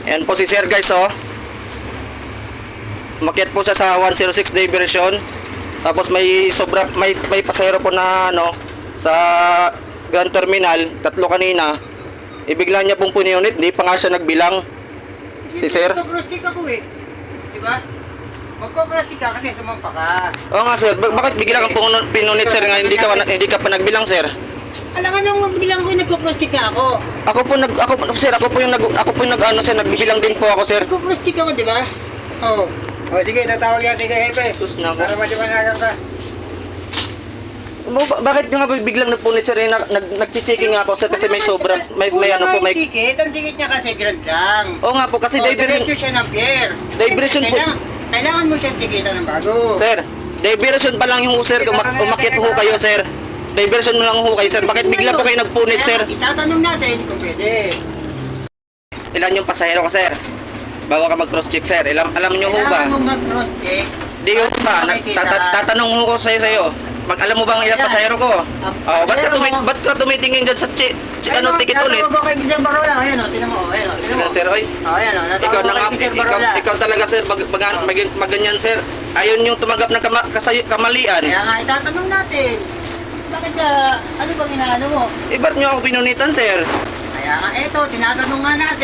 Ayan po si sir guys, oh. Umakyat po siya sa 106 diversion. Tapos may may pasahero po na ano sa Grand Terminal, 3 kanina. Ibigla niya pong pununit, hindi pa nga siya nagbilang. Si sir. Magko-cross-check ako eh. Di ba? Magko-cross-check ka kasi sumampa ka. Oo nga sir, bakit bigla kang pinunit sir nga hindi ka pa nagbilang sir? Alam nga nung biglang ko nagko-cross-check ako. Ako po yung nagbibilang din po ako sir. Nagko-cross-check ako, di ba? Oo. O sige, tatawag natin kay Hepe. Sus na Para masiwanagan ka. Bakit nga biglang napunit sir? Nagchi-checking nga ako sir kasi may sobra, may ano po, may... Ang ticket niya kasi grand lang. Oo nga po kasi diversion. Diretso siya ng pier. Diversion po. Kailangan mo siyang tikitan ng bago. Sir, diversion pa lang yung sir, umakyat ho kayo sir. Diversion mo lang ho kayo sir. Bakit bigla po kayo nagpunit sir? Itatanong natin kung pwede. Ilan yung pasahero ko sir? Bago ka mag-cross check sir. Alam nyo ho ba? Kailangan mo mag-cross check. Di ho ba? Tatanong ho ko sa'yo. Alam mo ba ang ilang pasahero ko? Oh, ba't ka tumitingin dyan sa ticket ulit? Natawag ko kay Bisan Barola. Ayan o, tinan mo. Ayan o. Sila sir, oy. Ayan o, natawag ko kay Bisan Barola. Ikaw talaga sir, maganyan sir. Ayun yung tumanggap ng kamalian. Kaya nga, itatanong natin. Bakit ka, ano bang inaano mo? Ba't nyo ako pinunitan sir? Kaya nga, eto, tinatanong nga natin.